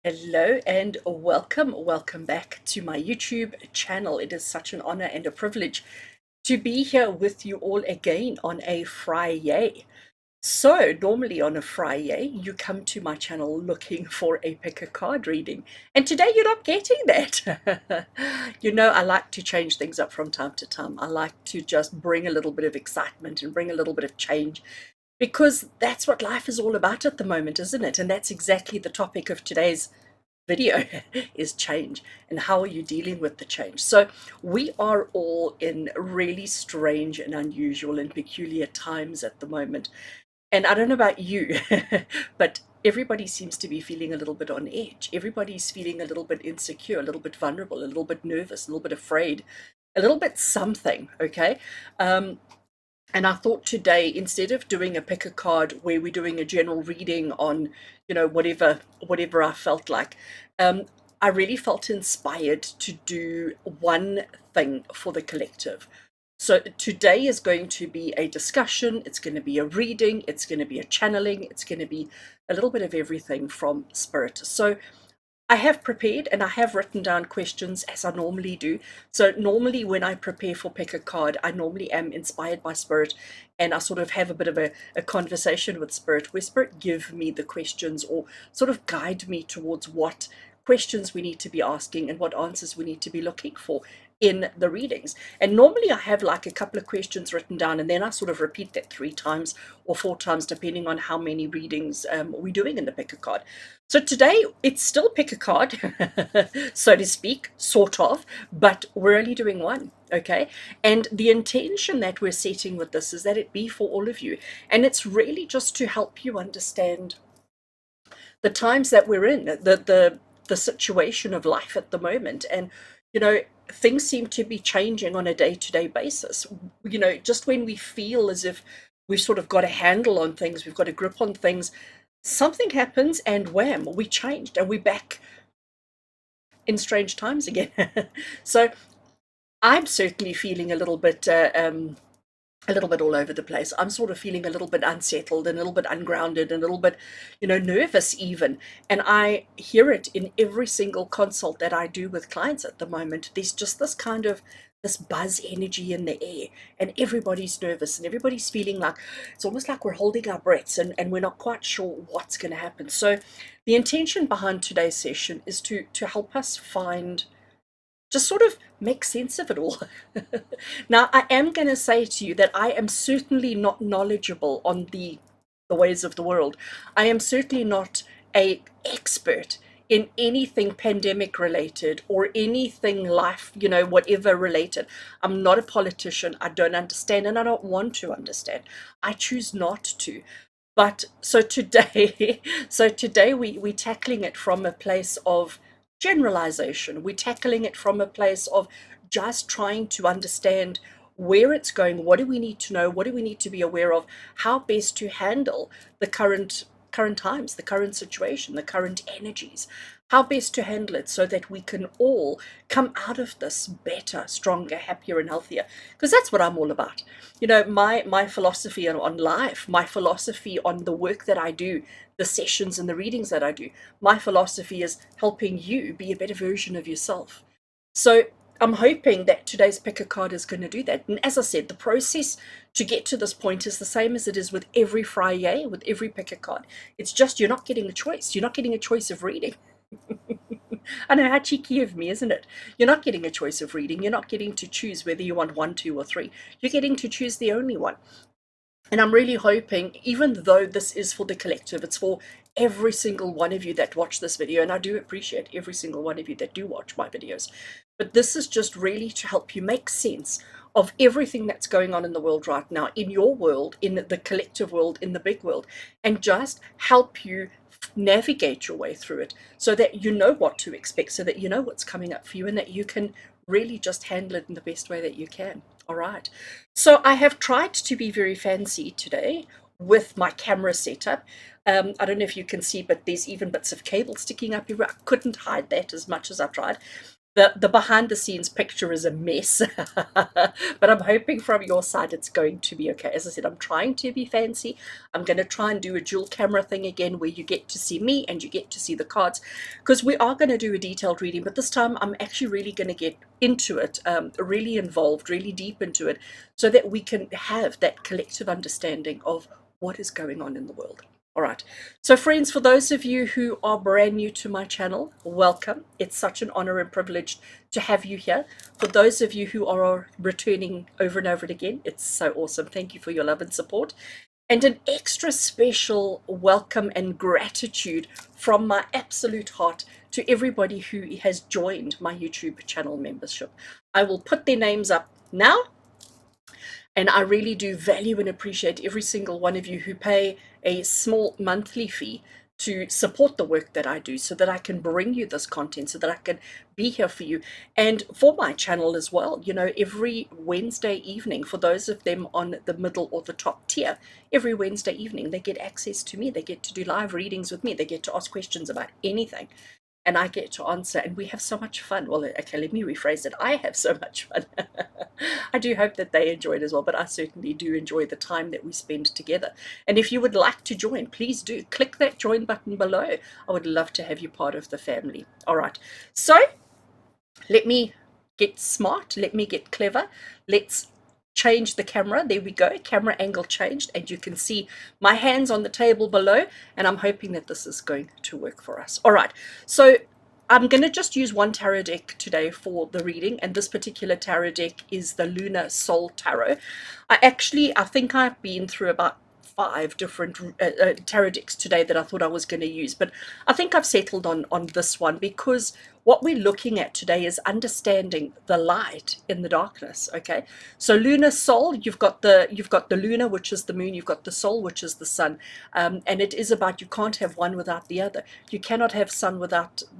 Hello and welcome back to my YouTube channel. It is such an honor and a privilege to be here with you all again on a Friday. So normally on a Friday, you come to my channel looking for a pick a card reading, and today you're not getting that. I like to change things up from time to time. I like to just bring a little bit of excitement and bring a little bit of change because that's what life is all about at the moment, isn't it? And that's exactly the topic of today's video is change, and how are you dealing with the change. So we are all in really strange and unusual and peculiar times at the moment, and I don't know about you, but everybody seems to be feeling a little bit on edge. Everybody's feeling a little bit insecure, a little bit vulnerable, a little bit nervous, a little bit afraid, a little bit something. Okay. And I thought today, instead of doing a pick a card where we're doing a general reading on, whatever I felt like, I really felt inspired to do one thing for the collective. So today is going to be a discussion, it's going to be a reading, it's going to be a channeling, it's going to be a little bit of everything from spirit. So I have prepared and I have written down questions as I normally do. So normally when I prepare for pick a card, I normally am inspired by spirit, and I sort of have a bit of a conversation with spirit, where spirit give me the questions or sort of guide me towards what questions we need to be asking and what answers we need to be looking for in the readings. And normally I have like a couple of questions written down, and then I sort of repeat that 3 times or 4 times depending on how many readings we're doing in the pick a card. So today it's still pick a card, so to speak, sort of, but we're only doing one, okay? And the intention that we're setting with this is that it be for all of you. And it's really just to help you understand the times that we're in, the situation of life at the moment. And, you know, things seem to be changing on a day-to-day basis. Just when we feel as if we've sort of got a handle on things, we've got a grip on things, something happens and wham, we changed and we're back in strange times again. So I'm certainly feeling a little bit all over the place. I'm sort of feeling a little bit unsettled and a little bit ungrounded and a little bit, nervous even. And I hear it in every single consult that I do with clients at the moment. There's just this buzz energy in the air, and everybody's nervous and everybody's feeling like it's almost like we're holding our breaths, and we're not quite sure what's going to happen. So the intention behind today's session is to help us find, just sort of make sense of it all. Now, I am going to say to you that I am certainly not knowledgeable on the ways of the world. I am certainly not a expert in anything pandemic related or anything life, whatever related. I'm not a politician. I don't understand, and I don't want to understand. I choose not to. But so today, we're tackling it from a place of generalization. We're tackling it from a place of just trying to understand where it's going. What do we need to know? What do we need to be aware of? How best to handle the current times, the current situation, the current energies, how best to handle it so that we can all come out of this better, stronger, happier, and healthier. Because that's what I'm all about. My philosophy on life, my philosophy on the work that I do, the sessions and the readings that I do, my philosophy is helping you be a better version of yourself. So I'm hoping that today's pick a card is going to do that. And as I said, the process to get to this point is the same as it is with every Friday, with every pick a card. It's just you're not getting a choice. You're not getting a choice of reading. I know, how cheeky of me, isn't it? You're not getting a choice of reading. You're not getting to choose whether you want 1, 2, or 3. You're getting to choose the only one. And I'm really hoping, even though this is for the collective, it's for every single one of you that watch this video, and I do appreciate every single one of you that do watch my videos. But this is just really to help you make sense of everything that's going on in the world right now, in your world, in the collective world, in the big world, and just help you navigate your way through it so that you know what to expect, so that you know what's coming up for you, and that you can really just handle it in the best way that you can. All right. So I have tried to be very fancy today with my camera setup. I don't know if you can see, but there's even bits of cable sticking up here. I couldn't hide that as much as I tried. the behind the scenes picture is a mess, but I'm hoping from your side it's going to be okay. As I said, I'm trying to be fancy. I'm going to try and do a dual camera thing again where you get to see me and you get to see the cards, because we are going to do a detailed reading, but this time I'm actually really going to get into it, really involved, really deep into it, so that we can have that collective understanding of what is going on in the world. All right. So friends, for those of you who are brand new to my channel, welcome. It's such an honor and privilege to have you here. For those of you who are returning over and over again, it's so awesome. Thank you for your love and support. And an extra special welcome and gratitude from my absolute heart to everybody who has joined my YouTube channel membership. I will put their names up now. And I really do value and appreciate every single one of you who pay a small monthly fee to support the work that I do, so that I can bring you this content, so that I can be here for you and for my channel as well. You know, every Wednesday evening, for those of them on the middle or the top tier, every Wednesday evening they get access to me. They get to do live readings with me. They get to ask questions about anything, and I get to answer, and we have so much fun. Well, okay, let me rephrase it. I have so much fun. I do hope that they enjoy it as well, but I certainly do enjoy the time that we spend together. And if you would like to join, please do click that join button below. I would love to have you part of the family. All right, so let me get smart. Let me get clever. Let's change the camera. There we go. Camera angle changed, and you can see my hands on the table below, and I'm hoping that this is going to work for us. All right, so I'm going to just use one tarot deck today for the reading, and this particular tarot deck is the Lunar Soul Tarot. I think I've been through about 5 different tarot decks today that I thought I was going to use, but I think I've settled on this one, because what we're looking at today is understanding the light in the darkness. Okay, so lunar soul, you've got the lunar, which is the moon, you've got the soul, which is the sun, and it is about, you can't have one without the other. You cannot have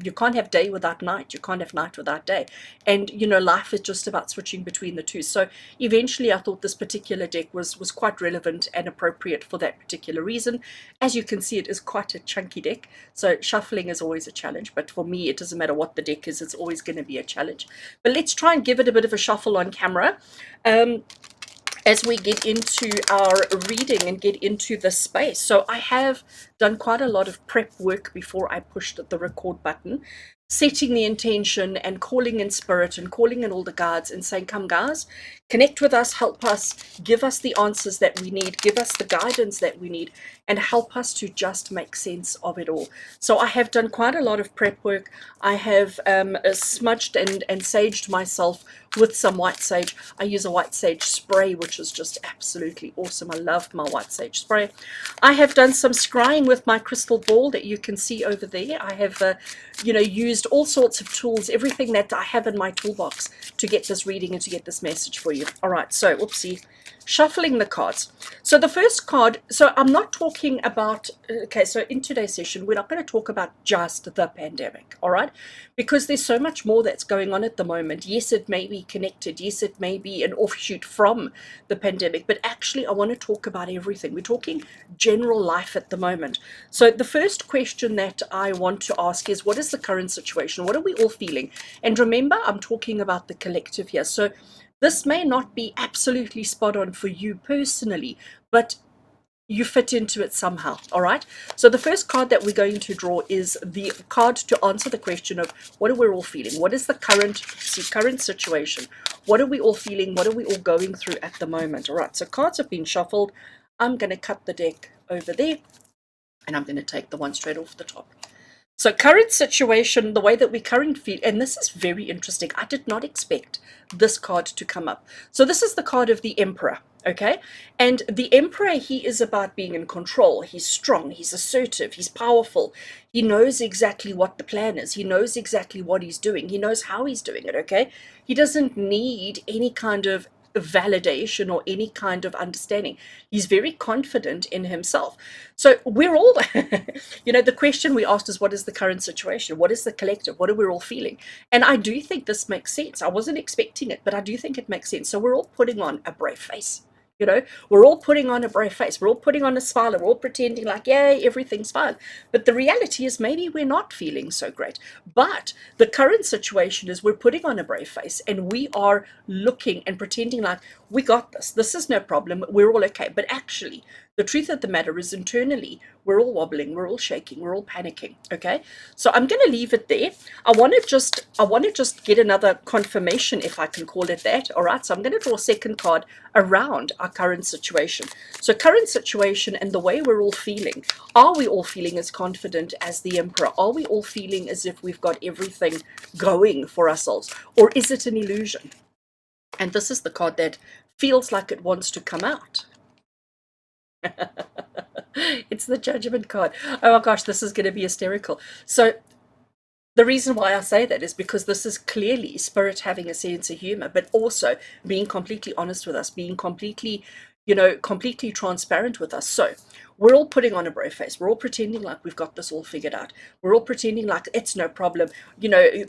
you can't have day without night, you can't have night without day. And you know, life is just about switching between the two. So eventually I thought this particular deck was quite relevant and appropriate for that particular reason. As you can see, it is quite a chunky deck, so shuffling is always a challenge, but for me it doesn't matter what the deck is, it's always going to be a challenge. But let's try and give it a bit of a shuffle on camera as we get into our reading and get into the space. So I have done quite a lot of prep work before I pushed the record button, setting the intention and calling in spirit and calling in all the guards and saying, come guys, connect with us, help us, give us the answers that we need, give us the guidance that we need, and help us to just make sense of it all. So I have done quite a lot of prep work. I have smudged and saged myself with some white sage. I use a white sage spray, which is just absolutely awesome. I love my white sage spray. I have done some scrying with my crystal ball that you can see over there. I have you know, used all sorts of tools, everything that I have in my toolbox to get this reading and to get this message for you. All right, so whoopsie, shuffling the cards. So the first card, so I'm not talking about, okay, so in today's session we're not going to talk about just the pandemic, all right, because there's so much more that's going on at the moment. Yes, it may be connected, yes, it may be an offshoot from the pandemic, but actually I want to talk about everything. We're talking general life at the moment. So the first question that I want to ask is, what is the current situation? What are we all feeling? And remember, I'm talking about the collective here. So this may not be absolutely spot on for you personally, but you fit into it somehow. All right, so the first card that we're going to draw is the card to answer the question of what are we all feeling. What is the current situation? What are we all feeling? What are we all going through at the moment? All right, so cards have been shuffled. I'm going to cut the deck over there, and I'm going to take the one straight off the top. So current situation, the way that we currently feel, and this is very interesting. I did not expect this card to come up. So this is the card of the Emperor, okay? And the Emperor, he is about being in control. He's strong, he's assertive, he's powerful. He knows exactly what the plan is. He knows exactly what he's doing. He knows how he's doing it, okay? He doesn't need any kind of validation or any kind of understanding. He's very confident in himself. So we're all, you know, the question we asked is, what is the current situation? What is the collective? What are we all feeling? And I do think this makes sense. I wasn't expecting it, but I do think it makes sense. So we're all putting on a brave face. You know, we're all putting on a brave face. We're all putting on a smile. And we're all pretending like, yay, everything's fine. But the reality is maybe we're not feeling so great. But the current situation is we're putting on a brave face and we are looking and pretending like we got this. This is no problem. We're all okay. But actually, the truth of the matter is internally, we're all wobbling, we're all shaking, we're all panicking. Okay. So I'm going to leave it there. I want to just get another confirmation, if I can call it that. All right. So I'm going to draw a second card around our current situation. So current situation and the way we're all feeling. Are we all feeling as confident as the Emperor? Are we all feeling as if we've got everything going for ourselves? Or is it an illusion? And this is the card that feels like it wants to come out. It's the Judgment card. Oh my gosh, this is going to be hysterical. So the reason why I say that is because this is clearly Spirit having a sense of humor, but also being completely honest with us, being completely, completely transparent with us. So we're all putting on a brave face. We're all pretending like we've got this all figured out. We're all pretending like it's no problem.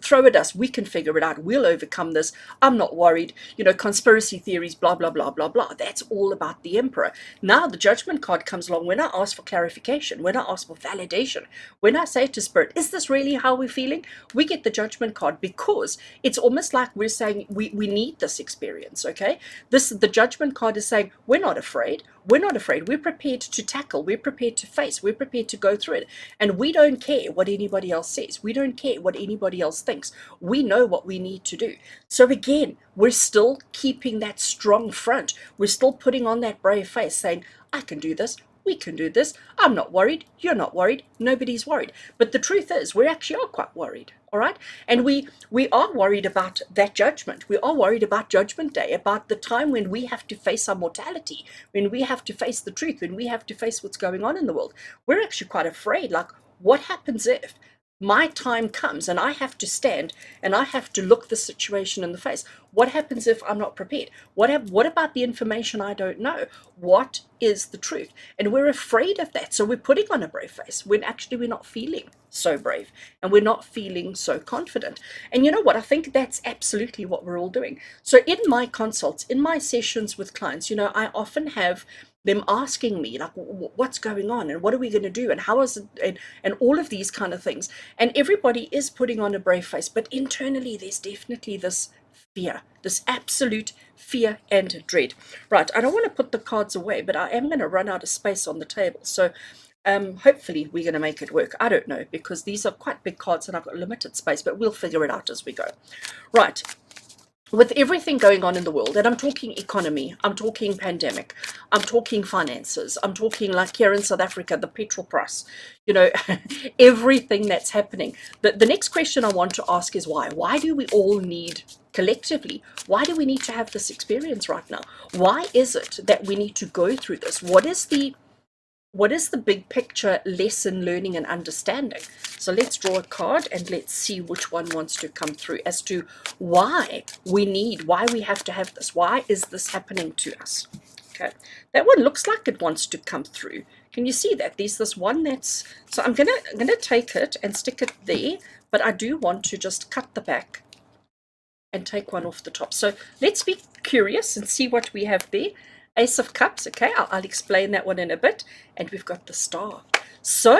Throw at us. We can figure it out. We'll overcome this. I'm not worried. Conspiracy theories, blah, blah, blah, blah, blah. That's all about the Emperor. Now the Judgment card comes along when I ask for clarification, when I ask for validation, when I say to Spirit, is this really how we're feeling? We get the Judgment card because it's almost like we're saying we need this experience, okay? The Judgment card is saying we're not afraid. We're not afraid. We're prepared to tackle. We're prepared to face. We're prepared to go through it. And we don't care what anybody else says. We don't care what anybody else thinks. We know what we need to do. So again, we're still keeping that strong front. We're still putting on that brave face saying, I can do this. We can do this. I'm not worried. You're not worried. Nobody's worried. But the truth is, we actually are quite worried. All right. And we are worried about that judgment. We are worried about Judgment Day, about the time when we have to face our mortality, when we have to face the truth, when we have to face what's going on in the world. We're actually quite afraid. Like, what happens if my time comes and I have to stand and I have to look the situation in the face? What happens if I'm not prepared? What about the information I don't know? What is the truth? And we're afraid of that. So we're putting on a brave face when actually we're not feeling so brave and we're not feeling so confident. And you know what? I think that's absolutely what we're all doing. So in my consults, in my sessions with clients, I often have them asking me like, what's going on and what are we going to do and how is it, and all of these kind of things. And everybody is putting on a brave face, but internally there's definitely this fear, this absolute fear and dread. Right, I don't want to put the cards away, but I am going to run out of space on the table. So hopefully we're going to make it work. I don't know, because these are quite big cards and I've got limited space, but we'll figure it out as we go. Right. With everything going on in the world, and I'm talking economy, I'm talking pandemic, I'm talking finances, I'm talking like here in South Africa, the petrol price, everything that's happening. The next question I want to ask is why? Why do we all need, collectively, why do we need to have this experience right now? Why is it that we need to go through this? What is the big picture lesson, learning, and understanding? So let's draw a card and let's see which one wants to come through as to why we have to have this. Why is this happening to us? Okay, that one looks like it wants to come through. Can you see that? There's this one that's, so I'm gonna take it and stick it there, but I do want to just cut the back and take one off the top. So let's be curious and see what we have there. Ace of Cups, okay, I'll explain that one in a bit. And we've got the Star. So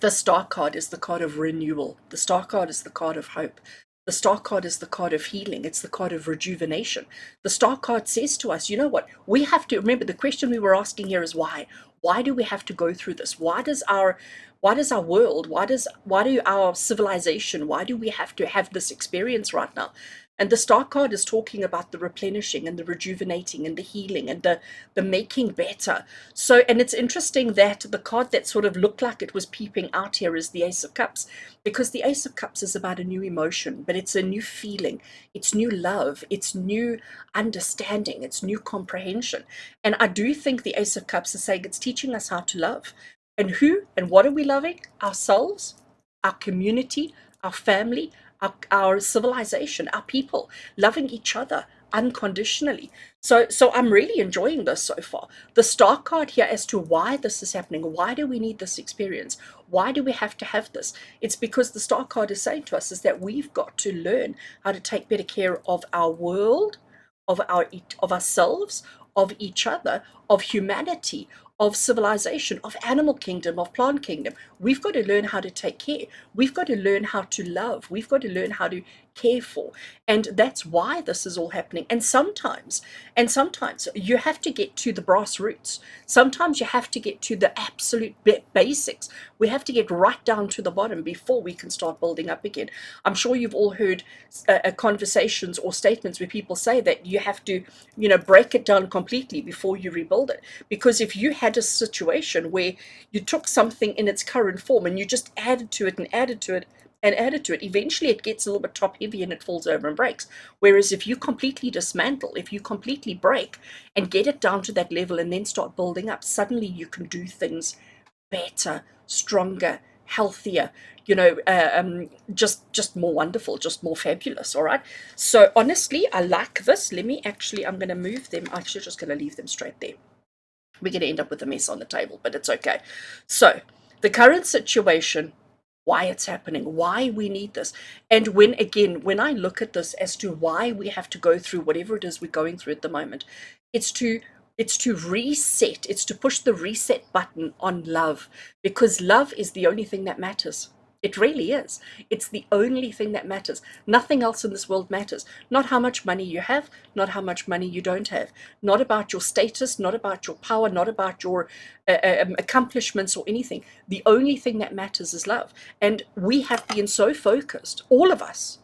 the Star card is the card of renewal. The Star card is the card of hope. The Star card is the card of healing. It's the card of rejuvenation. The Star card says to us, you know what? We have to remember, the question we were asking here is why? Why do we have to go through this? Why does our world, why do our civilization, why do we have to have this experience right now? And the Star card is talking about the replenishing and the rejuvenating and the healing and the making better. So, and it's interesting that the card that sort of looked like it was peeping out here is the Ace of Cups, because the Ace of Cups is about a new emotion, but it's a new feeling, it's new love, it's new understanding, it's new comprehension. And I do think the Ace of Cups is saying it's teaching us how to love. And who and what are we loving? Ourselves, our community, our family, our civilization, our people, loving each other unconditionally. So I'm really enjoying this so far. The Star card here as to why this is happening. Why do we need this experience? Why do we have to have this? It's because the Star card is saying to us is that we've got to learn how to take better care of our world, of ourselves, of each other, of humanity, of civilization, of animal kingdom, of plant kingdom. We've got to learn how to take care. We've got to learn how to love. We've got to learn how to care for. And that's why this is all happening. And sometimes you have to get to the brass roots. Sometimes you have to get to the absolute basics. We have to get right down to the bottom before we can start building up again. I'm sure you've all heard conversations or statements where people say that you have to, break it down completely before you rebuild it. Because if you had a situation where you took something in its current form and you just added to it and added to it and added to it, eventually it gets a little bit top heavy and it falls over and breaks. Whereas if you completely dismantle, if you completely break and get it down to that level and then start building up, suddenly you can do things better, stronger, healthier, just more wonderful, just more fabulous. All right. So honestly, I like this. I'm going to move them. I'm actually just going to leave them straight there. We're going to end up with a mess on the table, but it's okay. So the current situation, why it's happening, why we need this. And when I look at this as to why we have to go through whatever it is we're going through at the moment, it's to reset, it's to push the reset button on love, because love is the only thing that matters. It really is. It's the only thing that matters. Nothing else in this world matters. Not how much money you have, not how much money you don't have. Not about your status, not about your power, not about your accomplishments or anything. The only thing that matters is love. And we have been so focused, all of us,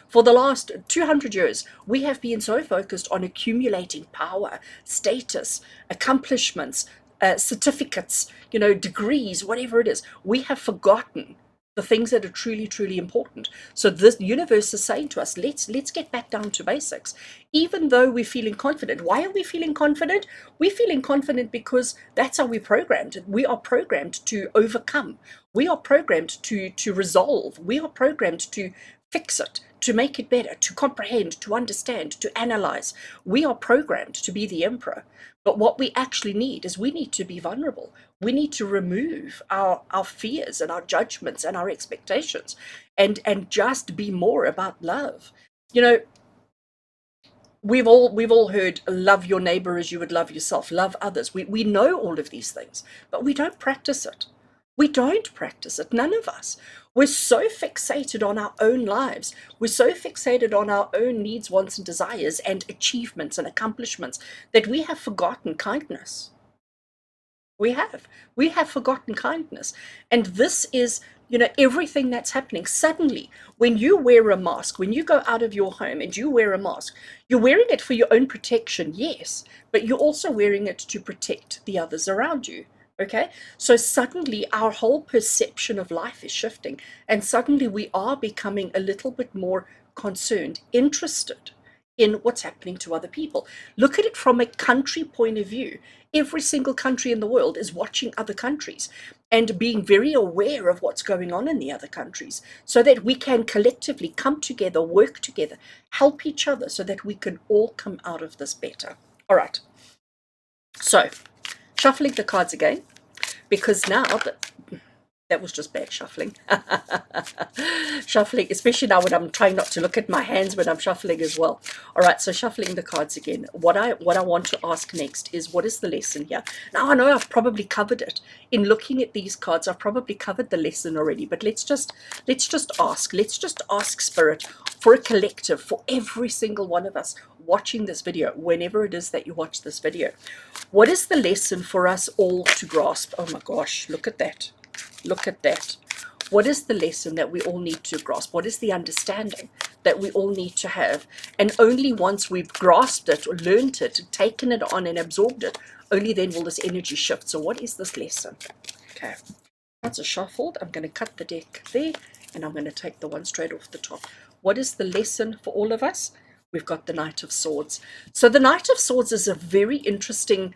for the last 200 years, we have been so focused on accumulating power, status, accomplishments, certificates, degrees, whatever it is. We have forgotten the things that are truly, truly important. So this universe is saying to us, let's get back down to basics. Even though we're feeling confident. Why are we feeling confident? We're feeling confident because that's how we're programmed. We are programmed to overcome. We are programmed to resolve. We are programmed to fix it, to make it better, to comprehend, to understand, to analyze. We are programmed to be the emperor. But what we actually need is we need to be vulnerable. We need to remove our fears and our judgments and our expectations and just be more about love. You know, we've all heard love your neighbor as you would love yourself, love others. We know all of these things, but we don't practice it. We don't practice it, none of us. We're so fixated on our own lives. We're so fixated on our own needs, wants, and desires, and achievements and accomplishments that we have forgotten kindness. We have. We have forgotten kindness. And this is, everything that's happening. Suddenly, when you wear a mask, when you go out of your home and you wear a mask, you're wearing it for your own protection, yes, but you're also wearing it to protect the others around you. Okay, so suddenly our whole perception of life is shifting, and suddenly we are becoming a little bit more concerned, interested in what's happening to other people. Look at it from a country point of view. Every single country in the world is watching other countries and being very aware of what's going on in the other countries so that we can collectively come together, work together, help each other so that we can all come out of this better. All right. So, shuffling the cards again, because now that was just bad shuffling. Shuffling, especially now when I'm trying not to look at my hands when I'm shuffling as well. All right, so shuffling the cards again. What I want to ask next is, what is the lesson here? Now I know I've probably covered it. In looking at these cards, I've probably covered the lesson already, but let's just ask. Let's just ask Spirit for a collective, for every single one of us watching this video, whenever it is that you watch this video. What is the lesson for us all to grasp? Oh my gosh, look at that. Look at that. What is the lesson that we all need to grasp? What is the understanding that we all need to have? And only once we've grasped it, or learned it, taken it on and absorbed it, only then will this energy shift. So what is this lesson? Okay, that's a shuffled. I'm going to cut the deck there, and I'm going to take the one straight off the top. What is the lesson for all of us? We've got the Knight of Swords. So the Knight of Swords is a very interesting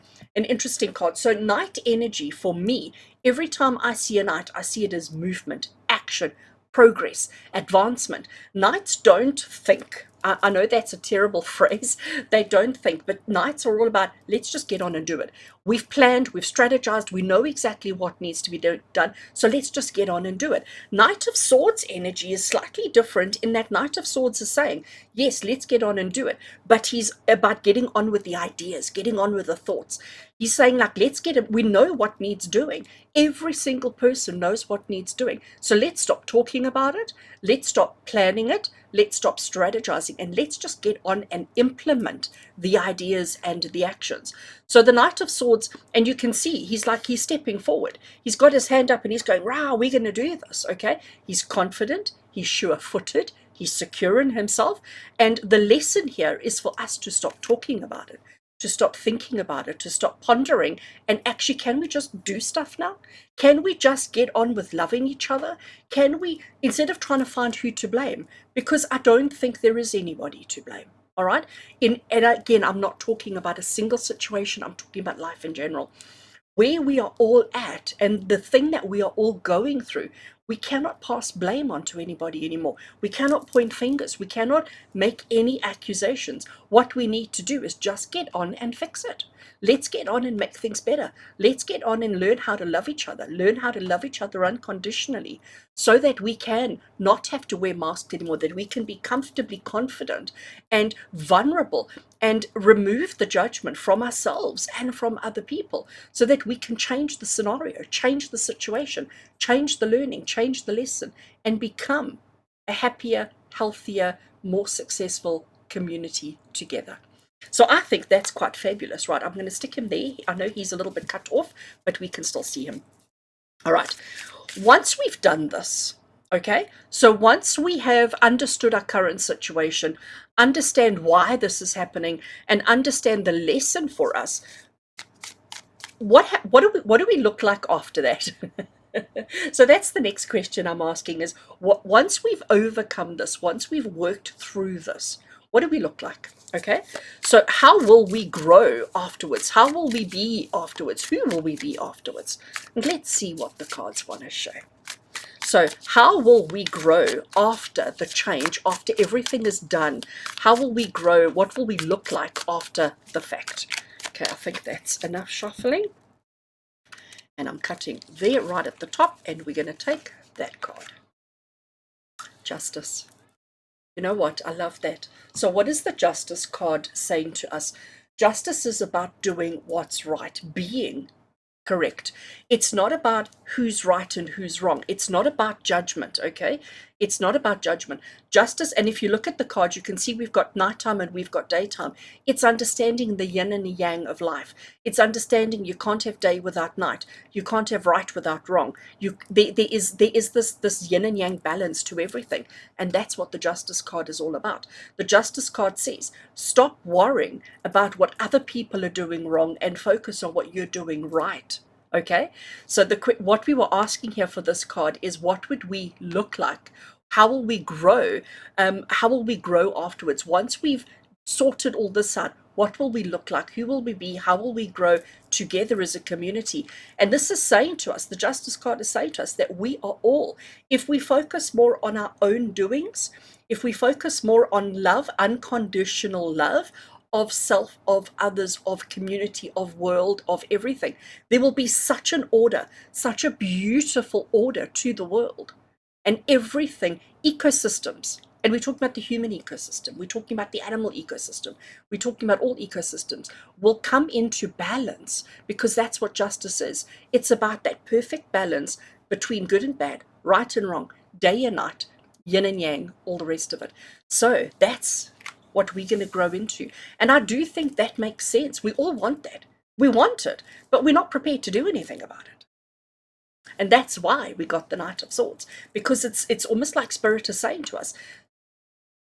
card. So Knight energy, for me, every time I see a knight, I see it as movement, action, progress, advancement. Knights don't think. I know that's a terrible phrase. They don't think, but nights are all about let's just get on and do it. We've planned, we've strategized, we know exactly what needs to be done, so let's just get on and do it. Knight of Swords energy is slightly different in that Knight of Swords is saying, yes, let's get on and do it, but he's about getting on with the ideas, getting on with the thoughts. He's saying, like, let's get it. We know what needs doing. Every single person knows what needs doing. So let's stop talking about it. Let's stop planning it. Let's stop strategizing and let's just get on and implement the ideas and the actions. So the Knight of Swords, and you can see he's stepping forward. He's got his hand up and he's going, "Wow, we're going to do this." Okay. He's confident. He's sure-footed. He's secure in himself. And the lesson here is for us to stop talking about it, to stop thinking about it, to stop pondering, and actually, can we just do stuff now? Can we just get on with loving each other? Can we, instead of trying to find who to blame, because I don't think there is anybody to blame, all right? And again, I'm not talking about a single situation, I'm talking about life in general. Where we are all at and the thing that we are all going through, we cannot pass blame onto anybody anymore. We cannot point fingers. We cannot make any accusations. What we need to do is just get on and fix it. Let's get on and make things better. Let's get on and learn how to love each other, learn how to love each other unconditionally, so that we can not have to wear masks anymore, that we can be comfortably confident and vulnerable and remove the judgment from ourselves and from other people, so that we can change the scenario, change the situation, change the learning, change the lesson, and become a happier, healthier, more successful community together. So I think that's quite fabulous, right? I'm going to stick him there. I know he's a little bit cut off, but we can still see him. All right. Once we've done this, okay, so once we have understood our current situation, understand why this is happening, and understand the lesson for us, what do we look like after that? So that's the next question I'm asking is, once we've overcome this, once we've worked through this, what do we look like? Okay, so how will we grow afterwards? How will we be afterwards? Who will we be afterwards? And let's see what the cards want to show. So how will we grow after the change, after everything is done? How will we grow? What will we look like after the fact? Okay, I think that's enough shuffling. And I'm cutting there right at the top, and we're going to take that card. Justice. You know what? I love that. So what is the Justice card saying to us? Justice is about doing what's right, being correct. It's not about who's right and who's wrong. It's not about judgment, okay? It's not about judgment. Justice, and if you look at the card, you can see we've got nighttime and we've got daytime. It's understanding the yin and the yang of life. It's understanding you can't have day without night. You can't have right without wrong. There is this yin and yang balance to everything. And that's what the Justice card is all about. The Justice card says, stop worrying about what other people are doing wrong and focus on what you're doing right. Okay, so what we were asking here for this card is, what would we look like? How will we grow? How will we grow afterwards? Once we've sorted all this out, what will we look like? Who will we be? How will we grow together as a community? And this is saying to us, the Justice card is saying to us that we are all, if we focus more on our own doings, if we focus more on love, unconditional love, of self, of others, of community, of world, of everything, there will be such an order, such a beautiful order to the world and everything, ecosystems. And we're talking about the human ecosystem, we're talking about the animal ecosystem, we're talking about all ecosystems will come into balance, because that's what justice is. It's about that perfect balance between good and bad, right and wrong, day and night, yin and yang, all the rest of it. So that's what we're going to grow into. And I do think that makes sense. We all want that. We want it, but we're not prepared to do anything about it. And that's why we got the Knight of Swords, because it's almost like Spirit is saying to us,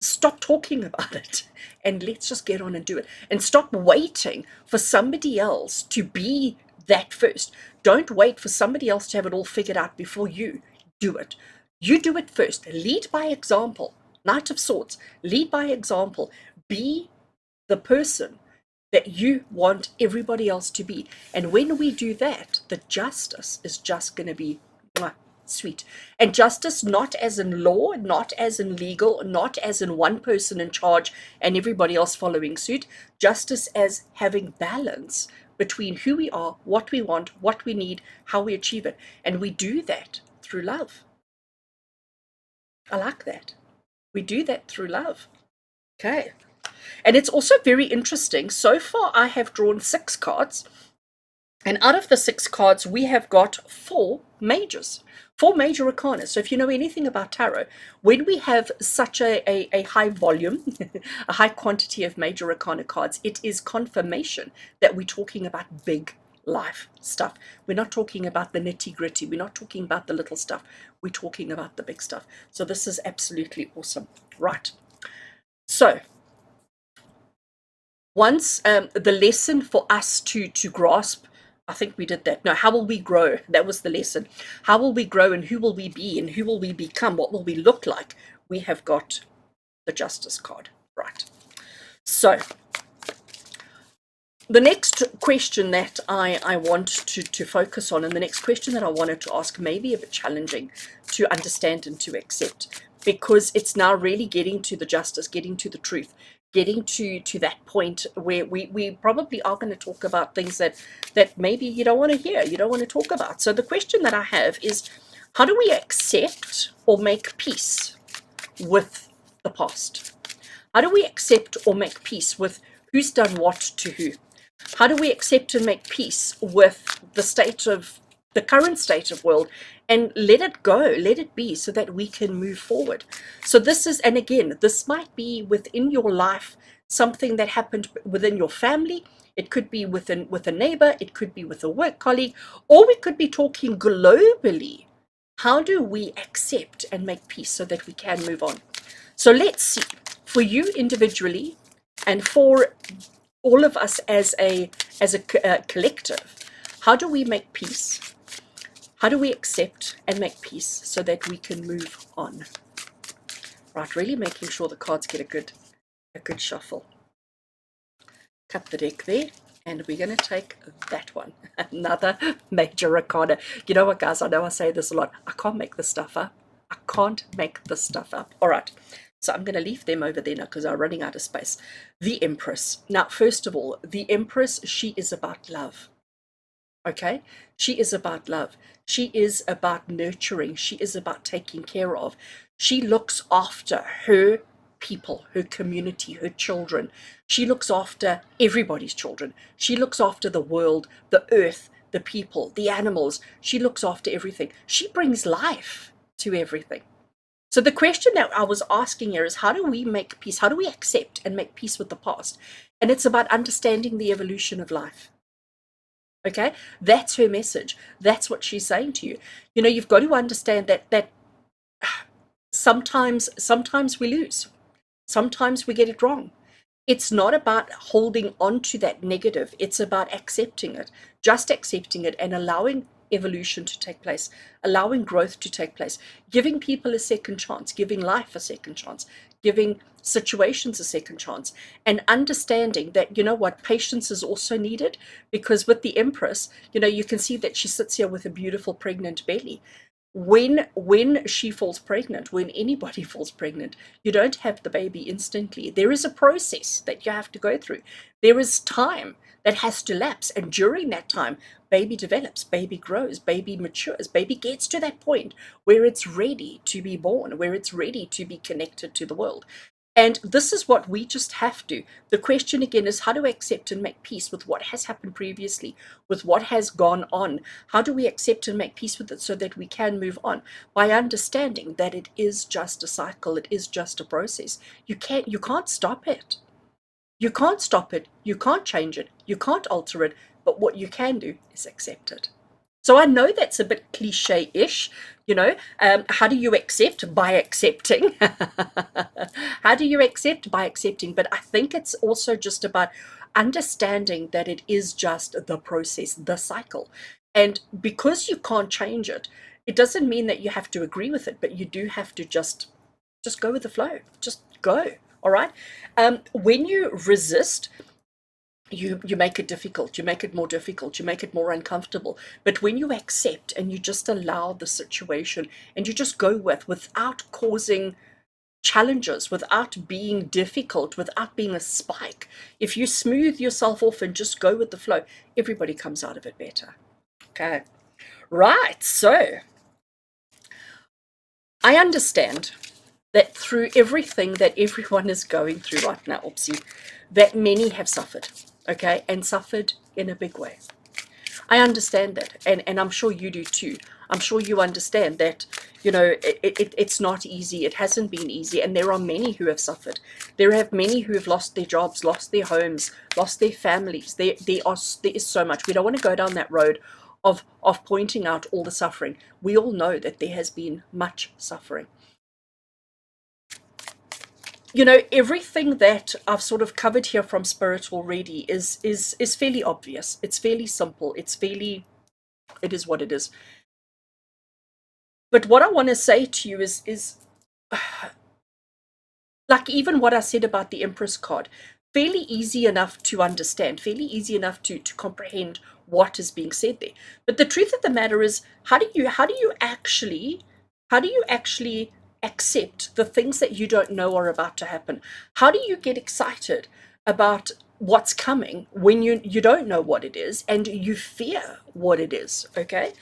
stop talking about it and let's just get on and do it. And stop waiting for somebody else to be that first. Don't wait for somebody else to have it all figured out before you do it. You do it first. Lead by example. Knight of Swords, lead by example. Be the person that you want everybody else to be. And when we do that, the justice is just going to be Sweet. And justice not as in law, not as in legal, not as in one person in charge and everybody else following suit. Justice as having balance between who we are, what we want, what we need, how we achieve it. And we do that through love. I like that. We do that through love. Okay. And it's also very interesting. So far, I have drawn 6 cards. And out of the 6 cards, we have got 4 majors, 4 major arcana. So if you know anything about tarot, when we have such a high volume, a high quantity of major arcana cards, it is confirmation that we're talking about big life stuff. We're not talking about the nitty gritty. We're not talking about the little stuff. We're talking about the big stuff. So this is absolutely awesome. Right. So once the lesson for us to grasp, I think we did that. No, how will we grow? That was the lesson. How will we grow, and who will we be, and who will we become? What will we look like? We have got the justice card. Right. So the next question that I want to focus on, and the next question that I wanted to ask, may be a bit challenging to understand and to accept, because it's now really getting to the justice, getting to the truth, getting to that point where we probably are going to talk about things that maybe you don't want to hear, you don't want to talk about. So the question that I have is, how do we accept or make peace with the past? How do we accept or make peace with who's done what to who? How do we accept and make peace with the current state of world, and let it go, let it be, so that we can move forward? So this is, and again, this might be within your life, something that happened within your family. It could be with a neighbor, it could be with a work colleague, or we could be talking globally. How do we accept and make peace so that we can move on? So let's see, for you individually, and for all of us as a collective, how do we make peace? How do we accept and make peace so that we can move on? Right, really making sure the cards get a good shuffle. Cut the deck there, and we're going to take that one. Another major arcana. You know what, guys, I know I say this a lot. I can't make this stuff up. I can't make this stuff up. All right. So I'm going to leave them over there now because I'm running out of space. The Empress. Now, first of all, the Empress, she is about love. Okay? She is about love. She is about nurturing. She is about taking care of. She looks after her people, her community, her children. She looks after everybody's children. She looks after the world, the earth, the people, the animals. She looks after everything. She brings life to everything. So the question that I was asking here is, how do we make peace? How do we accept and make peace with the past? And it's about understanding the evolution of life. Okay, that's her message. That's what she's saying to you. You know, you've got to understand that sometimes we lose. Sometimes we get it wrong. It's not about holding on to that negative. It's about accepting it, just accepting it, and allowing evolution to take place, allowing growth to take place, giving people a second chance, giving life a second chance, giving situations a second chance, and understanding that, you know what, patience is also needed, because with the Empress, you know, you can see that she sits here with a beautiful pregnant belly. When she falls pregnant, when anybody falls pregnant, you don't have the baby instantly. There is a process that you have to go through. There is time that has to lapse, and during that time, baby develops, baby grows, baby matures, baby gets to that point where it's ready to be born, where it's ready to be connected to the world. And this is what we just have to. The question again is, how do we accept and make peace with what has happened previously, with what has gone on? How do we accept and make peace with it so that we can move on? By understanding that it is just a cycle, it is just a process. You can't stop it. You can't stop it, you can't change it, you can't alter it, but what you can do is accept it. So I know that's a bit cliche-ish, you know. How do you accept? By accepting. How do you accept? By accepting. But I think it's also just about understanding that it is just the process, the cycle. And because you can't change it, it doesn't mean that you have to agree with it, but you do have to just go with the flow. Just go. All right. When you resist, you make it difficult, you make it more difficult, you make it more uncomfortable. But when you accept and you just allow the situation and you just go without causing challenges, without being difficult, without being a spike, if you smooth yourself off and just go with the flow, everybody comes out of it better. Okay, right. So I understand that through everything that everyone is going through right now, oopsie, that many have suffered, okay, and suffered in a big way. I understand that, and I'm sure you do too. I'm sure you understand that, it's not easy. It hasn't been easy, and there are many who have suffered. There have many who have lost their jobs, lost their homes, lost their families. There is so much. We don't want to go down that road of pointing out all the suffering. We all know that there has been much suffering. Everything that I've sort of covered here from Spirit already is fairly obvious. It's fairly simple. It is what it is. But what I want to say to you is like even what I said about the Empress card, fairly easy enough to understand, fairly easy enough to comprehend what is being said there. But the truth of the matter is, how do you actually accept the things that you don't know are about to happen? How do you get excited about what's coming when you don't know what it is and you fear what it is? Okay,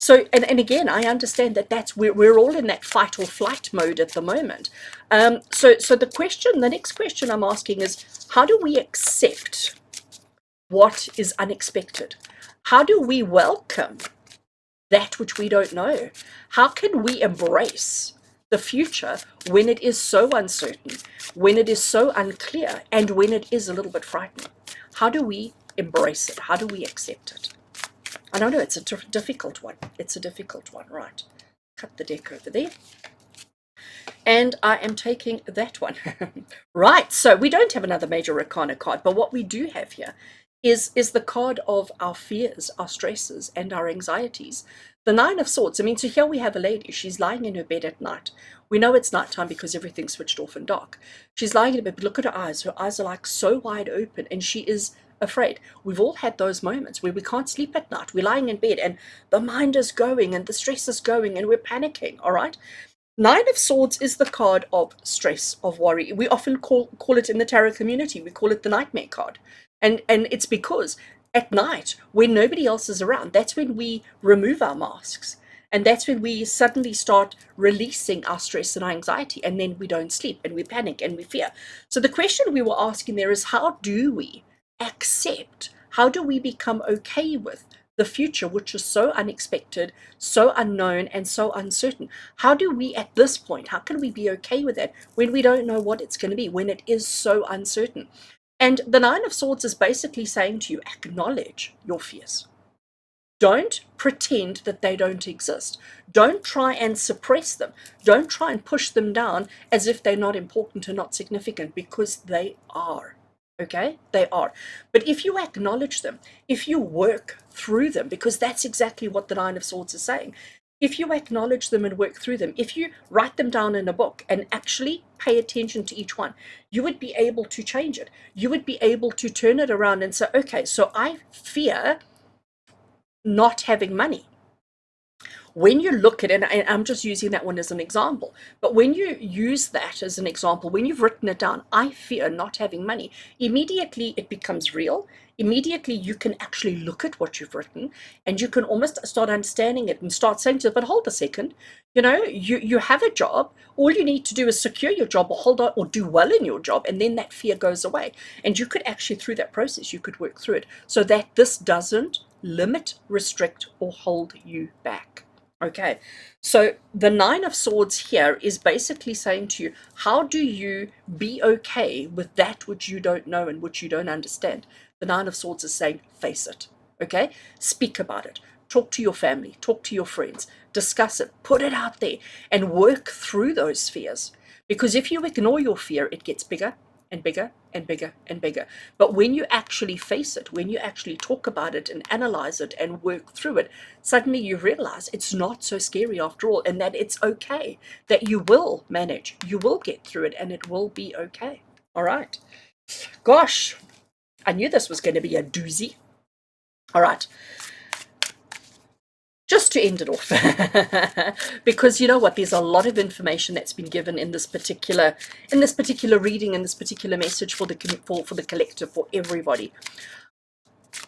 so, and again, I understand that we're all in that fight or flight mode at the moment. So the next question I'm asking is, how do we accept what is unexpected? How do we welcome that which we don't know? How can we embrace the future when it is so uncertain, when it is so unclear, and when it is a little bit frightening? How do we embrace it? How do we accept it? I don't know, it's a difficult one. It's a difficult one, right? Cut the deck over there. And I am taking that one. Right, so we don't have another major arcana card, but what we do have here is the card of our fears, our stresses, and our anxieties. The Nine of Swords. I mean, so here we have a lady. She's lying in her bed at night. We know it's nighttime because everything's switched off and dark. She's lying in bed, but look at her eyes. Her eyes are like so wide open, and she is afraid. We've all had those moments where we can't sleep at night. We're lying in bed, and the mind is going, and the stress is going, and we're panicking, all right? Nine of Swords is the card of stress, of worry. We often call it in the tarot community, we call it the nightmare card. And it's because at night, when nobody else is around, that's when we remove our masks. And that's when we suddenly start releasing our stress and our anxiety. And then we don't sleep and we panic and we fear. So the question we were asking there is, how do we accept? How do we become okay with the future, which is so unexpected, so unknown, and so uncertain? How do we, at this point, how can we be okay with that when we don't know what it's going to be, when it is so uncertain? And the Nine of Swords is basically saying to you, acknowledge your fears. Don't pretend that they don't exist. Don't try and suppress them. Don't try and push them down as if they're not important or not significant, because they are. Okay, they are. But if you acknowledge them, if you work through them, because that's exactly what the Nine of Swords is saying, if you acknowledge them and work through them, if you write them down in a book and actually pay attention to each one, you would be able to change it. You would be able to turn it around and say, okay, so I fear not having money. When you look at it, and I'm just using that one as an example, but when you use that as an example, when you've written it down, I fear not having money, immediately it becomes real. Immediately you can actually look at what you've written and you can almost start understanding it and start saying to it, but hold a second, you have a job. All you need to do is secure your job or hold on or do well in your job, and then that fear goes away. And you could actually, through that process, you could work through it so that this doesn't limit, restrict, or hold you back. Okay, so the Nine of Swords here is basically saying to you, how do you be okay with that which you don't know and which you don't understand? The Nine of Swords is saying, face it. Okay, speak about it. Talk to your family, talk to your friends, discuss it, put it out there, and work through those fears. Because if you ignore your fear, it gets bigger and bigger and bigger and bigger. But when you actually face it, when you actually talk about it and analyze it and work through it, suddenly you realize it's not so scary after all, and that it's okay, that you will manage, you will get through it, and it will be okay. All right. Gosh, I knew this was going to be a doozy. All right, just to end it off, because you know what, there's a lot of information that's been given in this particular reading, in this particular message for the collective, for everybody.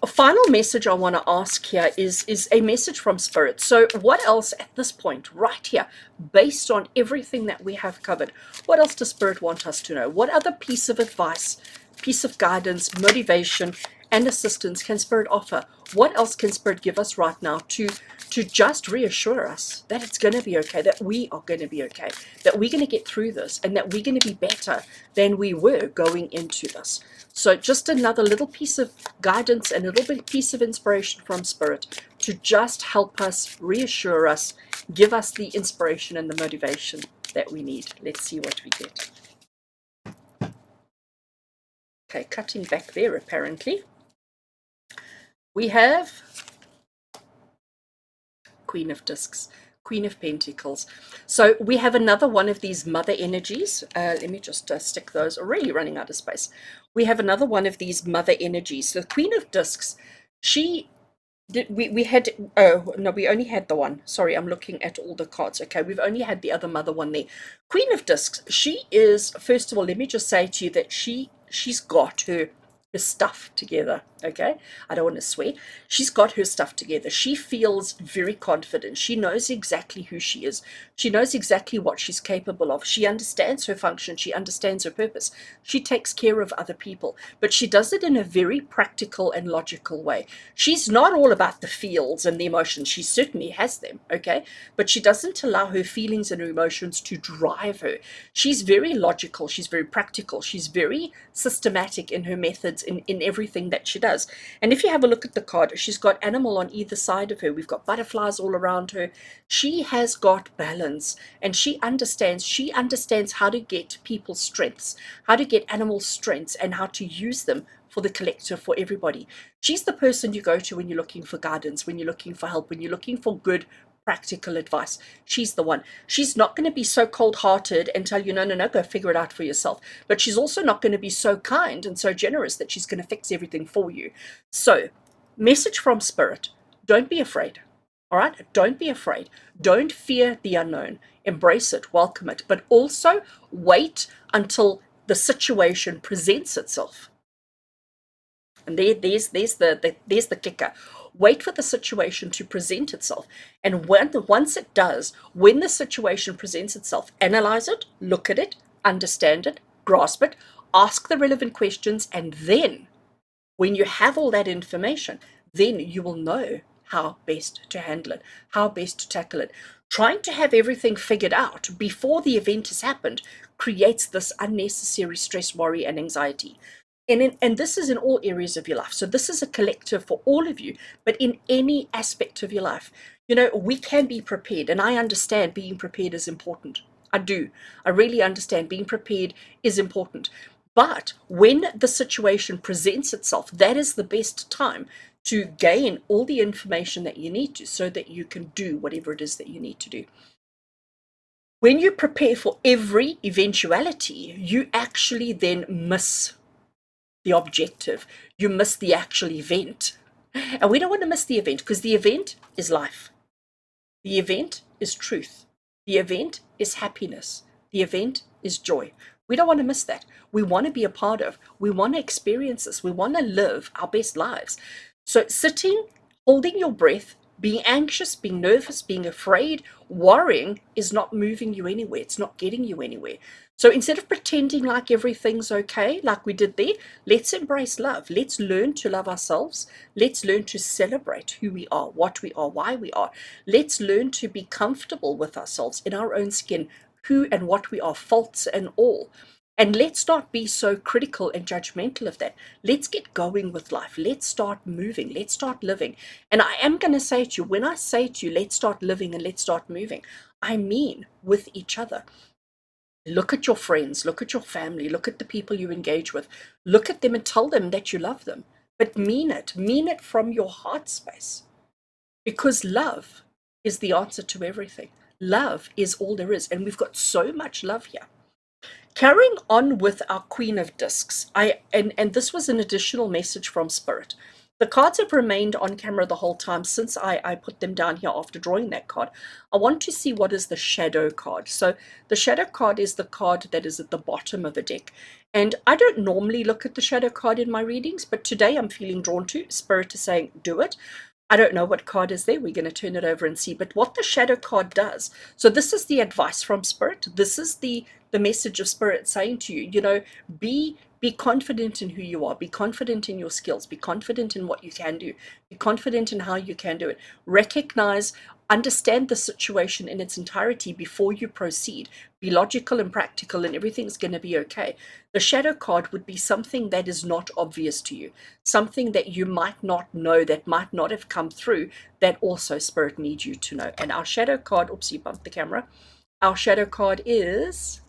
A final message I want to ask here is a message from Spirit. So what else at this point, right here, based on everything that we have covered, what else does Spirit want us to know? What other piece of advice, piece of guidance, motivation, and assistance can Spirit offer? What else can Spirit give us right now to just reassure us that it's going to be okay, that we are going to be okay, that we're going to get through this, and that we're going to be better than we were going into this? So just another little piece of guidance and a little bit piece of inspiration from Spirit to just help us, reassure us, give us the inspiration and the motivation that we need. Let's see what we get. Okay, cutting back there apparently. We have Queen of Discs, Queen of Pentacles. So we have another one of these mother energies. Let me just stick those. Already running out of space. We have another one of these mother energies. The Queen of Discs, she did, we had, oh no, we only had the one. Sorry, I'm looking at all the cards. Okay, we've only had the other mother one there. Queen of Discs, she is, first of all, let me just say to you that she's got her stuff together. Okay, I don't want to swear. She's got her stuff together. She feels very confident. She knows exactly who she is. She knows exactly what she's capable of. She understands her function. She understands her purpose. She takes care of other people, but she does it in a very practical and logical way. She's not all about the feels and the emotions. She certainly has them, okay, but she doesn't allow her feelings and her emotions to drive her. She's very logical. She's very practical. She's very systematic in her methods, in everything that she does. And if you have a look at the card, she's got animal on either side of her. We've got butterflies all around her. She has got balance, and she understands how to get people's strengths, how to get animals' strengths, and how to use them for the collective, for everybody. She's the person you go to when you're looking for guidance, when you're looking for help, when you're looking for good practical advice. She's the one. She's not going to be so cold-hearted and tell you, no, no, no, go figure it out for yourself. But she's also not going to be so kind and so generous that she's going to fix everything for you. So, message from Spirit, don't be afraid. All right? Don't be afraid. Don't fear the unknown. Embrace it, welcome it, but also wait until the situation presents itself. And there's the kicker. Wait for the situation to present itself. And once it does, when the situation presents itself, analyze it, look at it, understand it, grasp it, ask the relevant questions, and then when you have all that information, then you will know how best to handle it, how best to tackle it. Trying to have everything figured out before the event has happened creates this unnecessary stress, worry, and anxiety. And this is in all areas of your life. So this is a collective for all of you, but in any aspect of your life. You know, we can be prepared, and I understand being prepared is important. I do. I really understand being prepared is important. But when the situation presents itself, that is the best time to gain all the information that you need to, so that you can do whatever it is that you need to do. When you prepare for every eventuality, you actually then miss the objective. You miss the actual event. And we don't want to miss the event, because the event is life. The event is truth. The event is happiness. The event is joy. We don't want to miss that. We want to be a part of. We want to experience this. We want to live our best lives. So sitting, holding your breath, being anxious, being nervous, being afraid, worrying is not moving you anywhere. It's not getting you anywhere. So instead of pretending like everything's okay, like we did there, let's embrace love. Let's learn to love ourselves. Let's learn to celebrate who we are, what we are, why we are. Let's learn to be comfortable with ourselves in our own skin, who and what we are, faults and all. And let's not be so critical and judgmental of that. Let's get going with life. Let's start moving. Let's start living. And I am going to say to you, when I say to you, let's start living and let's start moving, I mean with each other. Look at your friends, look at your family, look at the people you engage with, look at them and tell them that you love them. But mean it from your heart space. Because love is the answer to everything. Love is all there is. And we've got so much love here. Carrying on with our Queen of Discs, and this was an additional message from Spirit. The cards have remained on camera the whole time since I put them down here after drawing that card. I want to see what is the shadow card. So the shadow card is the card that is at the bottom of the deck. And I don't normally look at the shadow card in my readings, but today I'm feeling drawn to. Spirit is saying, do it. I don't know what card is there. We're going to turn it over and see. But what the shadow card does, so this is the advice from Spirit. This is the message of Spirit saying to you, be confident in who you are. Be confident in your skills. Be confident in what you can do. Be confident in how you can do it. Recognize, understand the situation in its entirety before you proceed. Be logical and practical, and everything's going to be okay. The shadow card would be something that is not obvious to you, something that you might not know, that might not have come through, that also Spirit needs you to know. And our shadow card, oops, you bumped the camera. Our shadow card is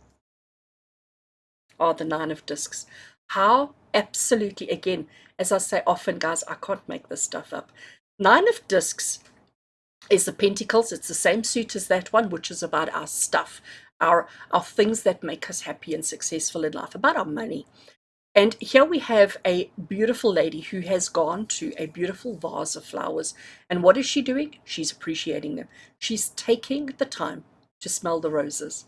the Nine of Discs. How absolutely, again, as I say often, guys, I can't make this stuff up. Nine of Discs is the Pentacles. It's the same suit as that one, which is about our stuff, our things that make us happy and successful in life, about our money. And here we have a beautiful lady who has gone to a beautiful vase of flowers. And what is she doing? She's appreciating them. She's taking the time to smell the roses.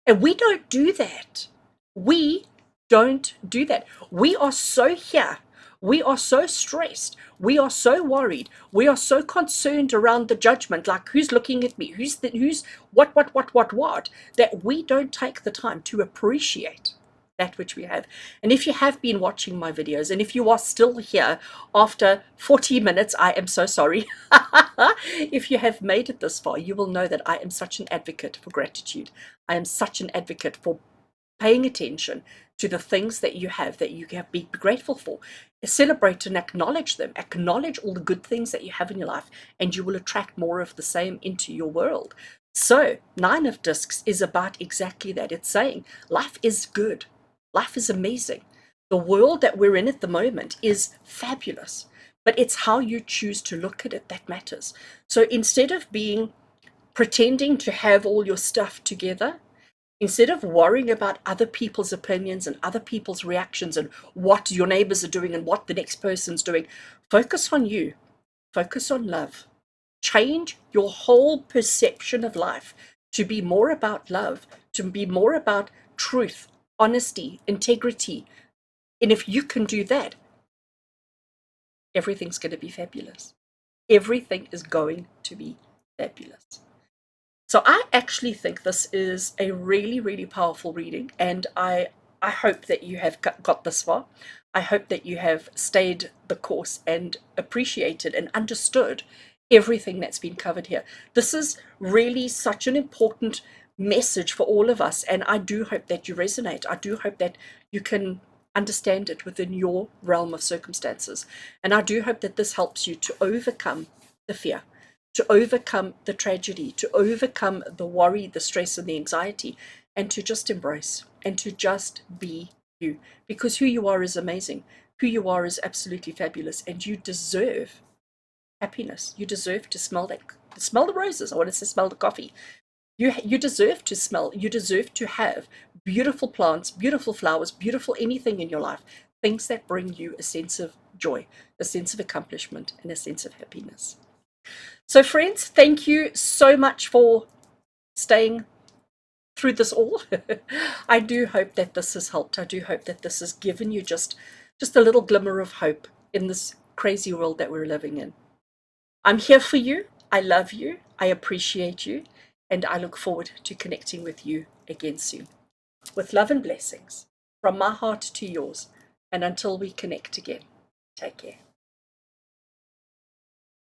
And we don't do that. We don't do that. We are so here. We are so stressed. We are so worried. We are so concerned around the judgment, like who's looking at me, who's what, that we don't take the time to appreciate that which we have. And if you have been watching my videos, and if you are still here after 40 minutes, I am so sorry. If you have made it this far, you will know that I am such an advocate for gratitude. I am such an advocate for paying attention to the things that you have be grateful for. Celebrate and acknowledge them. Acknowledge all the good things that you have in your life, and you will attract more of the same into your world. So Nine of Discs is about exactly that. It's saying life is good. Life is amazing. The world that we're in at the moment is fabulous, but it's how you choose to look at it that matters. So instead of pretending to have all your stuff together, instead of worrying about other people's opinions and other people's reactions and what your neighbors are doing and what the next person's doing, focus on you. Focus on love. Change your whole perception of life to be more about love, to be more about truth, honesty, integrity. And if you can do that, everything's going to be fabulous. Everything is going to be fabulous. So I actually think this is a really, really powerful reading, and I hope that you have got this far. I hope that you have stayed the course and appreciated and understood everything that's been covered here. This is really such an important message for all of us, and I do hope that you resonate. I do hope that you can understand it within your realm of circumstances. And I do hope that this helps you to overcome the fear, to overcome the tragedy, to overcome the worry, the stress, and the anxiety, and to just embrace and to just be you. Because who you are is amazing. Who you are is absolutely fabulous, and you deserve happiness. You deserve to smell the roses. I want to say smell the coffee. You deserve to smell. You deserve to have beautiful plants, beautiful flowers, beautiful anything in your life. Things that bring you a sense of joy, a sense of accomplishment, and a sense of happiness. So friends, thank you so much for staying through this all. I do hope that this has helped. I do hope that this has given you just a little glimmer of hope in this crazy world that we're living in. I'm here for you. I love you. I appreciate you. And I look forward to connecting with you again soon. With love and blessings from my heart to yours. And until we connect again, take care.